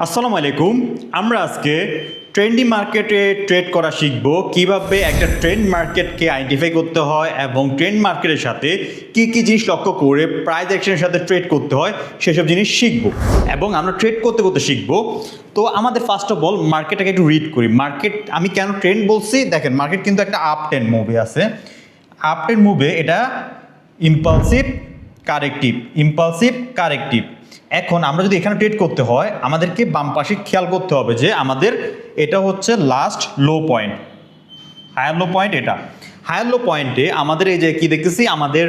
আসসালামু আলাইকুম। আমরা আজকে ট্রেন্ডি মার্কেটে ট্রেড করা শিখব, কিভাবে একটা ট্রেন্ড মার্কেটকে আইডেন্টিফাই করতে হয় এবং ট্রেন্ড মার্কেটের সাথে কি কি জিনিস লক্ষ্য করে প্রাইস অ্যাকশনের সাথে ট্রেড করতে হয় সেসব জিনিস শিখব এবং আমরা ট্রেড করতে করতে শিখব। তো আমাদের ফার্স্ট অফ অল মার্কেটটাকে একটু রিড করি। মার্কেট আমি কেন ট্রেন্ড বলছি, দেখেন মার্কেট কিন্তু একটা আপ ট্রেন্ড মুভে আছে। আপ ট্রেন্ড মুভে এটা ইম্পালসিভ কারেক্টিভ। এখন আমরা যদি এখানে ট্রেড করতে হয় আমাদেরকে বাম পাশে খেয়াল করতে হবে যে আমাদের এটা হচ্ছে last low point, higher low point. এটা হায়ার লো পয়েন্টে আমাদের এই যে কি দেখতেছি, আমাদের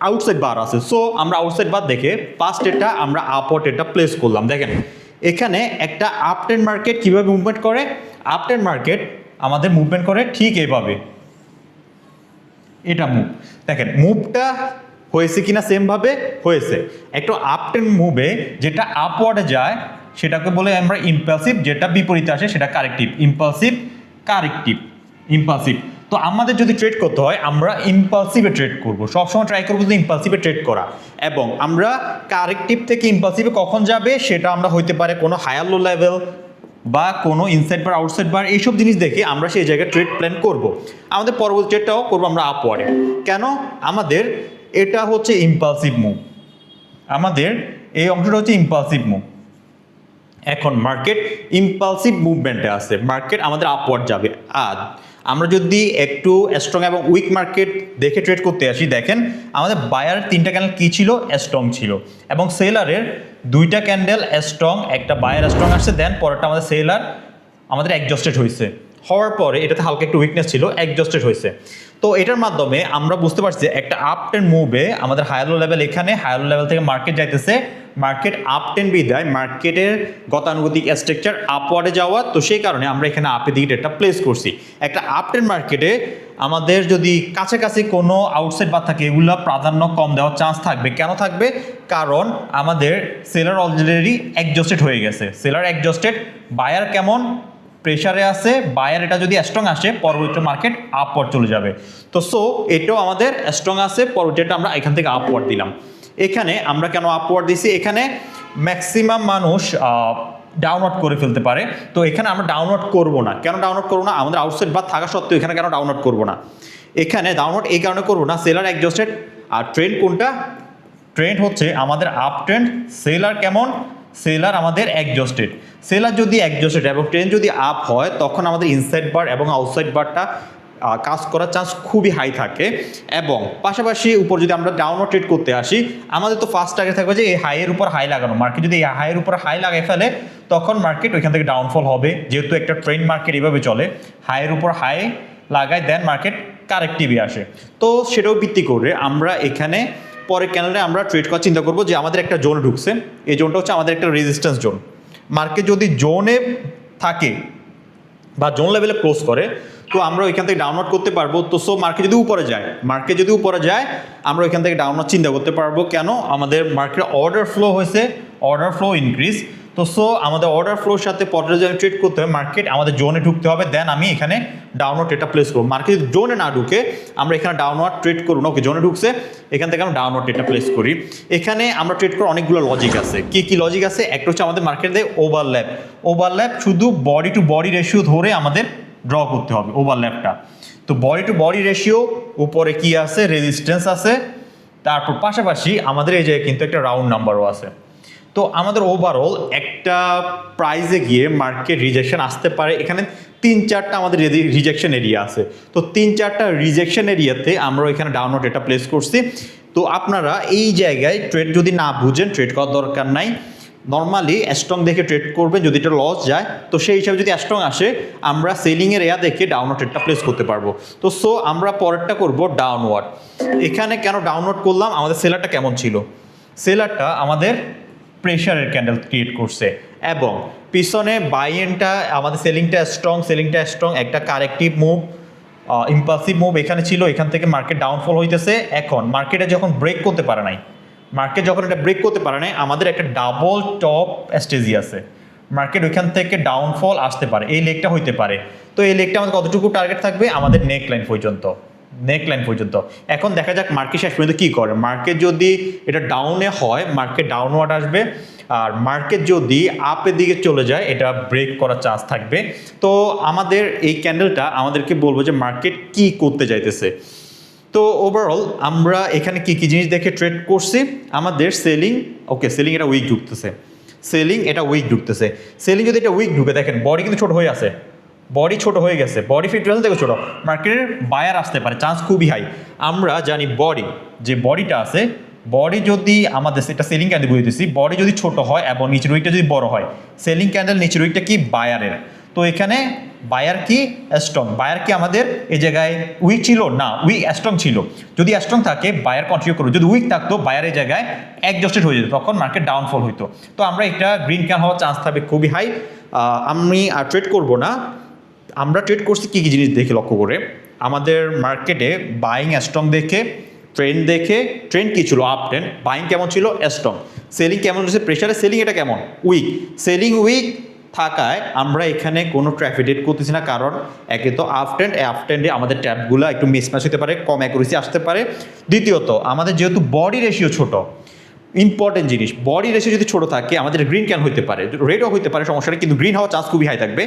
আউটসাইড বার আছে। সো আমরা আউটসাইড বার দেখে ফার্স্ট এটা আমরা আপওয়ার্ড এটা প্লেস করলাম। দেখেন এখানে একটা আপ ট্রেন্ড মার্কেট কীভাবে মুভমেন্ট করে, আপ ট্রেন্ড মার্কেট আমাদের মুভমেন্ট করে ঠিক এইভাবে, এটা মুভ। দেখেন মুভটা হয়েছে কিনা, সেমভাবে হয়েছে। একটা আপ ট্রেন্ড মুভে যেটা আপওয়ার্ডে যায় সেটাকে বলে আমরা ইম্পালসিভ, যেটা বিপরীতে আসে সেটা কারেক্টিভ। ইম্পালসিভ। তো আমাদের যদি ট্রেড করতে হয় আমরা ইম্পালসিভে ট্রেড করব, সবসময় ট্রাই করবো যে ইম্পালসিভে ট্রেড করা। এবং আমরা কারেক্টিভ থেকে ইম্পালসিভে কখন যাবে সেটা আমরা হইতে পারে কোনো হায়ার লো লেভেল বা কোনো ইনসাইড বার আউটসাইড বার, এইসব জিনিস দেখে আমরা সেই জায়গায় ট্রেড প্ল্যান করব। আমাদের পরবর্তী ট্রেডটাও করবো আমরা আপওয়ার্ডে। কেন? আমাদের এটা হচ্ছে ইম্পালসিভ মুভ, আমাদের এই অংশটা হচ্ছে ইম্পালসিভ মুভ। এখন মার্কেট ইম্পালসিভ মুভমেন্টে আছে, মার্কেট আমাদের আপওয়ার্ড যাবে। আর আমরা যদি একটু স্ট্রং এবং উইক মার্কেট দেখে ট্রেড করতে আসি, দেখেন আমাদের বায়ার 3টা ক্যান্ডেল কী ছিল, স্ট্রং ছিল, এবং সেলারের 2টা ক্যান্ডেল স্ট্রং, একটা বায়ার স্ট্রং আসছে, দেন পরেরটা আমাদের সেলার আমাদের অ্যাডজাস্টেড হয়েছে। হওয়ার পরে এটাতে হালকা একটু উইকনেস ছিল, অ্যাডজাস্টেড হয়েছে। তো এটার মাধ্যমে আমরা বুঝতে পারছি যে একটা আপ ট্রেন্ড মুভে আমাদের হায়ার লো লেভেল, এখানে হায়ার লো লেভেল থেকে মার্কেট যাইতেছে, মার্কেট আপ ট্রেন্ড বিদায় মার্কেটের গতানুগতিক স্ট্রাকচার আপওয়ার্ডে যাওয়া। তো সেই কারণে আমরা এখানে আপের দিকে একটা প্লেস করছি। একটা আপ ট্রেন্ড মার্কেটে আমাদের যদি কাছাকাছি কোনো আউটসাইড বার থাকে এগুলো প্রাধান্য কম দেওয়ার চান্স থাকবে। কেন থাকবে? কারণ আমাদের সেলার অলরেডি অ্যাডজাস্টেড হয়ে গেছে, সেলার অ্যাডজাস্টেড, বায়ার কেমন প্রেশারে আছে, বায়ার এটা যদি স্ট্রং আসে পরবর্তী মার্কেট আপওয়ার্ড চলে যাবে। তো সো এটাও আমাদের স্ট্রং আছে, পরবর্তীটা আমরা এখান থেকে আপওয়ার্ড দিলাম। এখানে আমরা কেন আপওয়ার্ড দিছি, এখানে ম্যাক্সিমাম মানুষ ডাউনওয়ার্ড করে ফেলতে পারে। তো এখানে আমরা ডাউনওয়ার্ড করবো না। কেন ডাউনওয়ার্ড করবো না? আমাদের আউটসাইড বার থাকা সত্ত্বেও এখানে কেন ডাউনওয়ার্ড করবো না? এখানে ডাউনওয়ার্ড এই কারণে করবো না, সেলার অ্যাডজাস্টেড। আর ট্রেন্ড কোনটা? ট্রেন্ড হচ্ছে আমাদের আপ ট্রেন্ড। সেলার কেমন? সেলার আমাদের অ্যাডজাস্টেড। সেলার যদি অ্যাডজাস্টেড এবং ট্রেন্ড যদি আপ হয় তখন আমাদের ইনসাইড বার এবং আউটসাইড বারটা কাজ করার চান্স খুবই হাই থাকে। এবং পাশাপাশি উপর যদি আমরা ডাউনওয়ার্ড ট্রেড করতে আসি, আমাদের তো ফার্স্ট টার্গেট থাকবে যে এই হাইয়ের উপর হাই লাগানো। মার্কেট যদি এই হাইয়ের উপর হাই লাগাই ফেলে তখন মার্কেট ওইখান থেকে ডাউনফল হবে। যেহেতু একটা ট্রেন্ড মার্কেট এভাবে চলে, হাইয়ের উপর হাই লাগায় দেন মার্কেট কারেক্টিভে আসে। তো সেটাও ভিত্তি করে আমরা এখানে পরের ক্যানেলে আমরা ট্রেড করার চিন্তা করবো যে আমাদের একটা জোন ঢুকছে, এই জোনটা হচ্ছে আমাদের একটা রেজিস্ট্যান্স জোন। মার্কেট যদি জোনে থাকে বা জোন লেভেলে ক্লোজ করে তো আমরা ওইখান থেকে ডাউনলোড করতে পারবো। তো সো মার্কেট যদি উপরে যায় আমরা ওইখান থেকে ডাউনলোড চিন্তা করতে পারবো। কেন? আমাদের মার্কেটে অর্ডার ফ্লো হয়েছে, অর্ডার ফ্লো ইনক্রিজ। তো সো আমাদের অর্ডার ফ্লোর সাথে পর্যায়ে ট্রেড করতে হবে, মার্কেট আমাদের জোনে ঢুকতে হবে, দেন আমি এখানে ডাউনওয়ার্ড এটা প্লেস করবো। মার্কেট যদি জোনে না ঢুকে আমরা এখানে ডাউনওয়ার্ড ট্রেড করবো না। ওকে, জোনে ঢুকছে, এখান থেকে আমরা ডাউনওয়ার্ড এটা প্লেস করি। এখানে আমরা ট্রেড করার অনেকগুলো লজিক আছে। কি লজিক আছে? একটা হচ্ছে আমাদের মার্কেটে ওভারল্যাপ, শুধু বডি টু বডি রেশিও ধরে আমাদের ড্র করতে হবে ওভারল্যাপটা। তো বডি টু বডি রেশিও, উপরে কি আছে, রেজিস্ট্যান্স আছে, তারপর পাশাপাশি আমাদের এই যে কিন্তু একটা রাউন্ড নাম্বারও আছে। তো আমাদের ওভারঅল একটা প্রাইজে গিয়ে মার্কেট রিজেকশন আসতে পারে। এখানে 3-4টা আমাদের রিজেকশন এরিয়া আছে। তো 3-4টা রিজেকশন এরিয়াতে আমরা এখানে ডাউনওয়ার্ড এটা প্লেস করছি। তো আপনারা এই জায়গায় ট্রেড যদি না বুঝেন ট্রেড করার দরকার নাই, নর্মালি স্ট্রং দেখে ট্রেড করবে। যদি এটা লস যায় তো সেই হিসাবে যদি স্ট্রং আসে আমরা সেলিংয়ের এরিয়া দেখে ডাউনওয়ার্ড ট্রেডটা প্লেস করতে পারবো। তো সো আমরা পরেরটা করব ডাউনওয়ার্ড। এখানে কেন ডাউনওয়ার্ড করলাম? আমাদের সেলারটা কেমন ছিল? সেলারটা আমাদের প্রেশারের ক্যান্ডেল ক্রিয়েট করছে এবং পিছনে বাইএনটা আমাদের সেলিংটা স্ট্রং, একটা কারেক্টিভ মুভ, ইম্পালসিভ মুভ এখানে ছিল। এখান থেকে মার্কেট ডাউনফল হইতেছে। এখন মার্কেটে যখন ব্রেক করতে পারে নাই, আমাদের একটা ডাবল টপ স্টেজি আছে। মার্কেট ওইখান থেকে ডাউনফল আসতে পারে, এই লেগটা হইতে পারে। তো এই লেগটা আমাদের কতটুকু টার্গেট থাকবে? আমাদের নেক লাইন পর্যন্ত, নেকলাইন পর্যন্ত। এখন দেখা যাক মার্কেট শেষ পর্যন্ত কী করে। মার্কেট যদি এটা ডাউনে হয়, মার্কেট ডাউনওয়ার্ড আসবে, আর মার্কেট যদি আপের দিকে চলে যায় এটা ব্রেক করার চান্স থাকবে। তো আমাদের এই ক্যান্ডেলটা আমাদেরকে বলবো যে মার্কেট কি করতে চাইতেছে। তো ওভারঅল আমরা এখানে কি কি জিনিস দেখে ট্রেড করছি, আমাদের সেলিং, ওকে সেলিং এটা উইক ঢুকতেছে, সেলিং এটা উইক ঢুকতেছে। সেলিং যদি এটা উইক ঢুকে, দেখেন বডি কিন্তু ছোট হয়ে আছে, বডি ছোট হয়ে গেছে, বডি 50% থেকে ছোটো, মার্কেটের বায়ার আসতে পারে, চান্স খুবই হাই। আমরা জানি বডি, যে বডিটা আছে, বডি যদি আমাদের সেটা সেলিং ক্যান্ডেল বুঝতেছি, বডি যদি ছোট হয় এবং নিচের উইকটা যদি বড় হয়, সেলিং ক্যান্ডেল নিচের উইকটা কি বায়ারের। তো এখানে বায়ার কি স্ট্রং, বায়ার কি আমাদের এই জায়গায় উইক ছিল না, উইক স্ট্রং ছিল। যদি স্ট্রং থাকে বায়ার কন্টিনিউ করবে, যদি উইক থাকতো বায়ার এই জায়গায় অ্যাডজাস্টেড হয়ে যেত, তখন মার্কেট ডাউনফল হইতো। তো আমরা এটা গ্রিন ক্যান হওয়ার চান্স থাকবে খুবই হাই। আমি আর ট্রেড করব না। আমরা ট্রেড করছি কী কী জিনিস দেখে লক্ষ্য করে, আমাদের মার্কেটে বাইং স্ট্রং দেখে, ট্রেন্ড দেখে, ট্রেন্ড কী ছিল আপ ট্রেন্ড, বাইং কেমন ছিল স্ট্রং, সেলিং কেমন হচ্ছে প্রেশারে, সেলিং এটা কেমন উইক, সেলিং উইক থাকায় আমরা এখানে কোনো ট্র্যাফিক করতেছি না, কারণ একে তো আপ ট্রেন্ডে আমাদের ট্যাপগুলো একটু মিসম্যাচ হতে পারে, কম অ্যাকুরেসি আসতে পারে। দ্বিতীয়ত আমাদের যেহেতু বডি রেশিও ছোট, ইম্পর্টেন্ট জিনিস, বডি রেশিও যদি ছোট থাকে আমাদের গ্রিন ক্যান হতে পারে, রেডও হতে পারে, সমস্যা নেই, কিন্তু গ্রিন হওয়ার চান্স খুবই হাই থাকবে।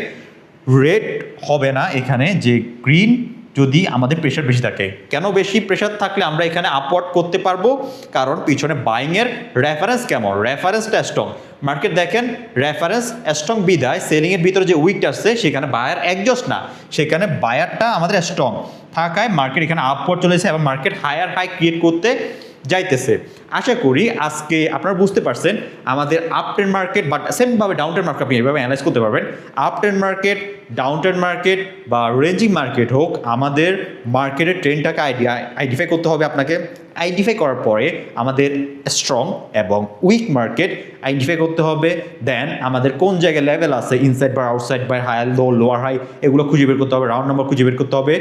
রেড হবে না এখানে, যে গ্রিন যদি আমাদের প্রেশার বেশি থাকে। কেন বেশি প্রেশার থাকলে আমরা এখানে আপওয়ার্ড করতে পারবো, কারণ পিছনে বাইংয়ের রেফারেন্স কেমন, রেফারেন্সটা স্ট্রং। মার্কেট দেখেন রেফারেন্স স্ট্রং বিদায় সেলিংয়ের ভিতরে যে উইকটা আসছে সেখানে বায়ার একজস্ট না, সেখানে বায়ারটা আমাদের স্ট্রং থাকায় মার্কেট এখানে আপওয়ার্ড চলেছে এবং মার্কেট হায়ার হাই ক্রিয়েট করতে যাইতেছে। আশা করি আজকে আপনারা বুঝতে পারছেন আমাদের আপ ট্রেন্ড মার্কেট বা সেমভাবে ডাউন ট্রেন্ড মার্কেট আপনি এভাবে অ্যানালাইজ করতে পারবেন। Up trend market, down trend market বা রেঞ্জিং মার্কেট হোক, আমাদের মার্কেটের ট্রেন্ডটাকে আইডেন্টিফাই করতে হবে আপনাকে। আইডেন্টিফাই করার পরে আমাদের স্ট্রং এবং উইক মার্কেট আইডেন্টিফাই করতে হবে। দেন আমাদের কোন জায়গায় লেভেল আছে, ইনসাইড বা আউটসাইড বা হায়ার লো, লোয়ার হাই, এগুলো খুঁজে বের করতে হবে, রাউন্ড নাম্বার খুঁজে বের করতে হবে,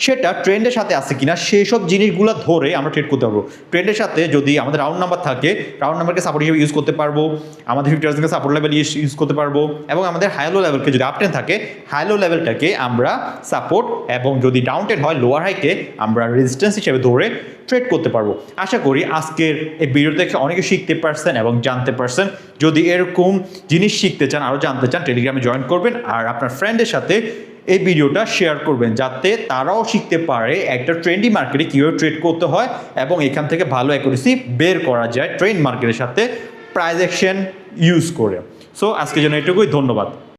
সেটা ট্রেন্ডের সাথে আছে কিনা সেই সব জিনিসগুলো ধরে আমরা ট্রেড করতে পারবো। ট্রেন্ডের সাথে যদি আমাদের রাউন্ড নাম্বার থাকে, রাউন্ড নাম্বারকে সাপোর্ট হিসেবে ইউজ করতে পারবো, আমাদের 50% সাপোর্ট লেভেল ইউজ করতে পারবো, এবং আমাদের হাই লো লেভেলকে যদি আপ ট্রেন্ড থাকে হাই লো লেভেলটাকে আমরা সাপোর্ট, এবং যদি ডাউন ট্রেন্ড হয় লোয়ার হাইকে আমরা রেজিস্ট্যান্স হিসেবে ধরে ট্রেড করতে পারবো। আশা করি আজকের এই ভিডিও দেখে অনেকে শিখতে পারছেন এবং জানতে পারছেন। যদি এরকম জিনিস শিখতে চান, আরও জানতে চান, টেলিগ্রামে জয়েন করবেন আর আপনার ফ্রেন্ডের সাথে এই ভিডিওটা শেয়ার করবেন, যাতে তারাও শিখতে পারে একটা ট্রেন্ডি মার্কেটে কীভাবে ট্রেড করতে হয় এবং এখান থেকে ভালো অ্যাকুরেসি বের করা যায় ট্রেন্ড মার্কেটের সাথে প্রাইস অ্যাকশন ইউজ করে। সো আজকের জন্য এটুকুই, ধন্যবাদ।